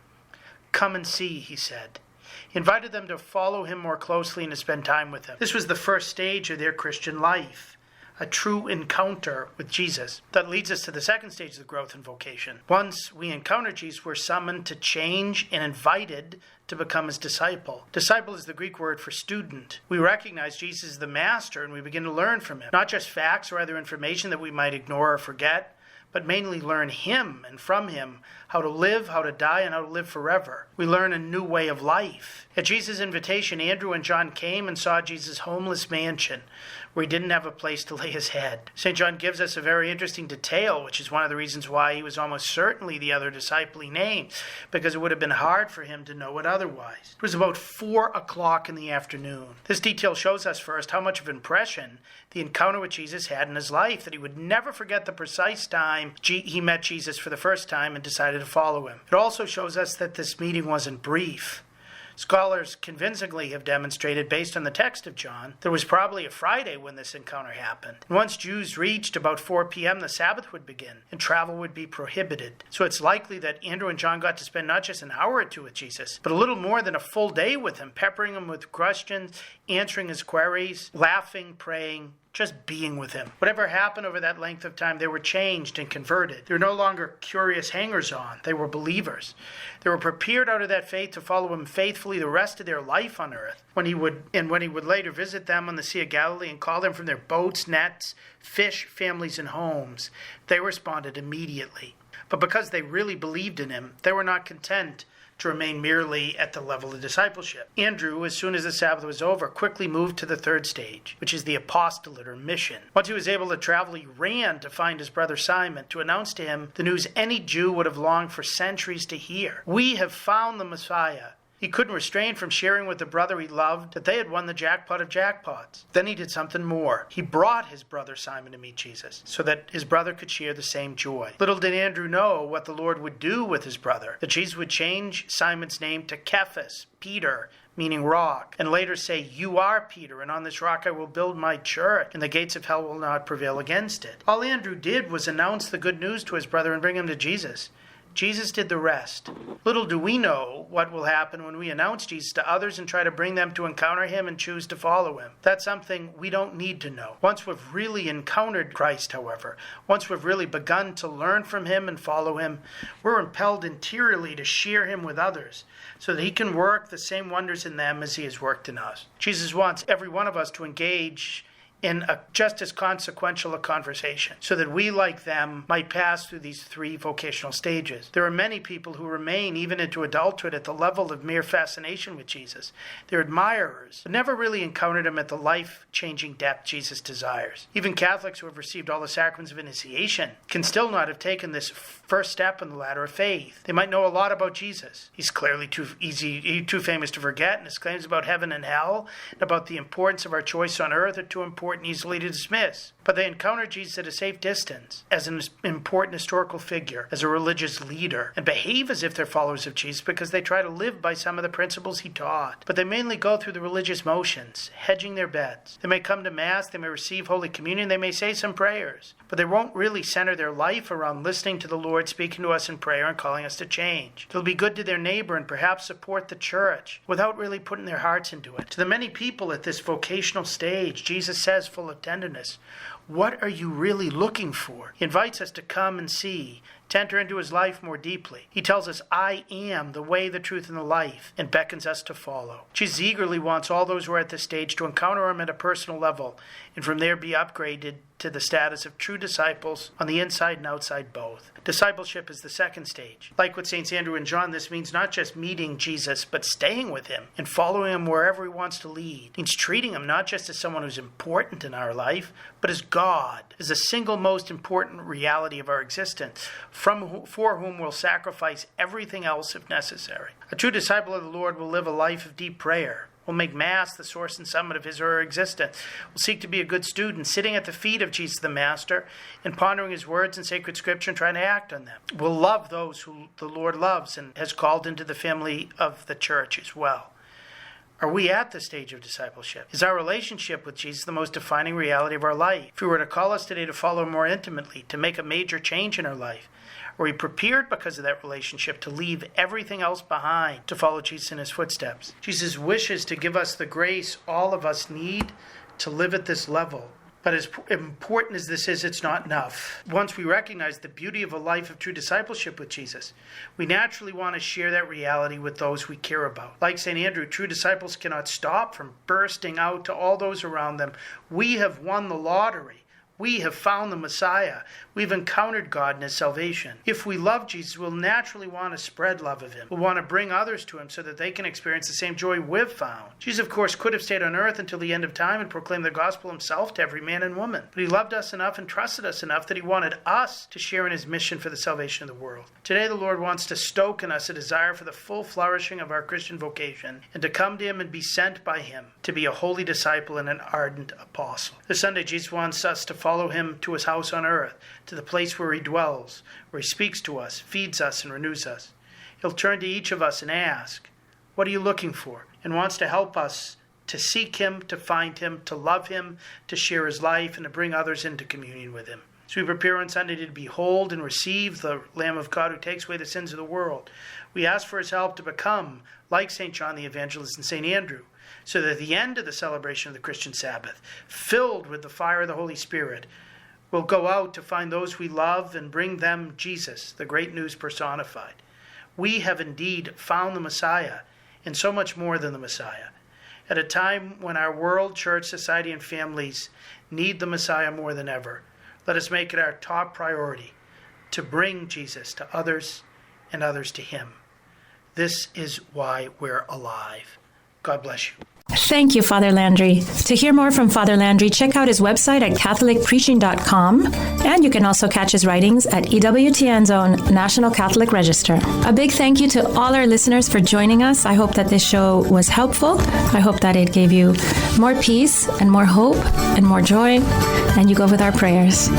[SPEAKER 5] "Come and see," he said. He invited them to follow him more closely and to spend time with him. This was the first stage of their Christian life, a true encounter with Jesus. That leads us to the second stage of growth and vocation. Once we encounter Jesus, we're summoned to change and invited to become his disciple. Disciple is the Greek word for student. We recognize Jesus as the master and we begin to learn from him. Not just facts or other information that we might ignore or forget, but mainly learn him and from him how to live, how to die, and how to live forever. We learn a new way of life. At Jesus' invitation, Andrew and John came and saw Jesus' homeless mansion, where he didn't have a place to lay his head. St. John gives us a very interesting detail, which is one of the reasons why he was almost certainly the other disciple he named, because it would have been hard for him to know it otherwise. It was about 4 o'clock in the afternoon. This detail shows us first how much of an impression the encounter with Jesus had in his life, that he would never forget the precise time he met Jesus for the first time and decided to follow him. It also shows us that this meeting wasn't brief. Scholars convincingly have demonstrated, based on the text of John, there was probably a Friday when this encounter happened. And once Jews reached about 4 p.m., the Sabbath would begin, and travel would be prohibited. So it's likely that Andrew and John got to spend not just an hour or two with Jesus, but a little more than a full day with him, peppering him with questions, answering his queries, laughing, praying, just being with him. Whatever happened over that length of time, they were changed and converted. They were no longer curious hangers-on. They were believers. They were prepared out of that faith to follow him faithfully the rest of their life on earth. When he would later visit them on the Sea of Galilee and call them from their boats, nets, fish, families, and homes, they responded immediately. But because they really believed in him, they were not content to remain merely at the level of discipleship. Andrew, as soon as the Sabbath was over, quickly moved to the third stage, which is the apostolate or mission. Once he was able to travel, he ran to find his brother Simon to announce to him the news any Jew would have longed for centuries to hear. We have found the Messiah. He couldn't refrain from sharing with the brother he loved that they had won the jackpot of jackpots. Then he did something more. He brought his brother Simon to meet Jesus so that his brother could share the same joy. Little did Andrew know what the Lord would do with his brother, that Jesus would change Simon's name to Cephas, Peter, meaning rock, and later say, "You are Peter, and on this rock I will build my church, and the gates of hell will not prevail against it." All Andrew did was announce the good news to his brother and bring him to Jesus. Jesus did the rest. Little do we know what will happen when we announce Jesus to others and try to bring them to encounter him and choose to follow him. That's something we don't need to know. Once we've really encountered Christ, however, once we've really begun to learn from him and follow him, we're impelled interiorly to share him with others so that he can work the same wonders in them as he has worked in us. Jesus wants every one of us to engage in just as consequential a conversation, so that we, like them, might pass through these three vocational stages. There are many people who remain, even into adulthood, at the level of mere fascination with Jesus. They're admirers, but never really encountered him at the life-changing depth Jesus desires. Even Catholics who have received all the sacraments of initiation can still not have taken this first step in the ladder of faith. They might know a lot about Jesus. He's clearly too famous to forget, and his claims about heaven and hell, and about the importance of our choice on earth, are too important and easily to dismiss. But they encounter Jesus at a safe distance, as an important historical figure, as a religious leader, and behave as if they're followers of Jesus because they try to live by some of the principles he taught. But they mainly go through the religious motions, hedging their bets. They may come to Mass, they may receive Holy Communion, they may say some prayers, but they won't really center their life around listening to the Lord speaking to us in prayer and calling us to change. They'll be good to their neighbor and perhaps support the church without really putting their hearts into it. To the many people at this vocational stage, Jesus says, full of tenderness, "What are you really looking for?" He invites us to come and see, to enter into his life more deeply. He tells us, "I am the way, the truth, and the life," and beckons us to follow. Jesus eagerly wants all those who are at this stage to encounter him at a personal level, and from there be upgraded to the status of true disciples on the inside and outside both. Discipleship is the second stage. Like with Saints Andrew and John, this means not just meeting Jesus, but staying with him and following him wherever he wants to lead. It means treating him not just as someone who's important in our life, but as God, as the single most important reality of our existence, for whom we'll sacrifice everything else if necessary. A true disciple of the Lord will live a life of deep prayer. Will make Mass the source and summit of his or her existence. Will seek to be a good student, sitting at the feet of Jesus the Master and pondering his words in sacred scripture and trying to act on them. Will love those who the Lord loves and has called into the family of the church as well. Are we at the stage of discipleship? Is our relationship with Jesus the most defining reality of our life? If he were to call us today to follow him more intimately, to make a major change in our life, are we prepared because of that relationship to leave everything else behind to follow Jesus in his footsteps? Jesus wishes to give us the grace all of us need to live at this level. But as important as this is, it's not enough. Once we recognize the beauty of a life of true discipleship with Jesus, we naturally want to share that reality with those we care about. Like St. Andrew, true disciples cannot stop from bursting out to all those around them. We have won the lottery. We have found the Messiah. We've encountered God and his salvation. If we love Jesus, we'll naturally want to spread love of him. We'll want to bring others to him so that they can experience the same joy we've found. Jesus, of course, could have stayed on earth until the end of time and proclaimed the gospel himself to every man and woman. But he loved us enough and trusted us enough that he wanted us to share in his mission for the salvation of the world. Today, the Lord wants to stoke in us a desire for the full flourishing of our Christian vocation and to come to him and be sent by him to be a holy disciple and an ardent apostle. This Sunday, Jesus wants us to follow him to his house on earth, to the place where he dwells, where he speaks to us, feeds us, and renews us. He'll turn to each of us and ask, "What are you looking for?" and wants to help us to seek him, to find him, to love him, to share his life, and to bring others into communion with him. As we prepare on Sunday to behold and receive the Lamb of God who takes away the sins of the world, we ask for his help to become like St. John the Evangelist and St. Andrew, so that at the end of the celebration of the Christian Sabbath, filled with the fire of the Holy Spirit, we'll go out to find those we love and bring them Jesus, the great news personified. We have indeed found the Messiah, and so much more than the Messiah. At a time when our world, church, society, and families need the Messiah more than ever, let us make it our top priority to bring Jesus to others and others to him. This is why we're alive. God bless you.
[SPEAKER 1] Thank you, Father Landry. To hear more from Father Landry, check out his website at catholicpreaching.com, and you can also catch his writings at EWTN's own National Catholic Register. A big thank you to all our listeners for joining us. I hope that this show was helpful. I hope that it gave you more peace and more hope and more joy, and you go with our prayers.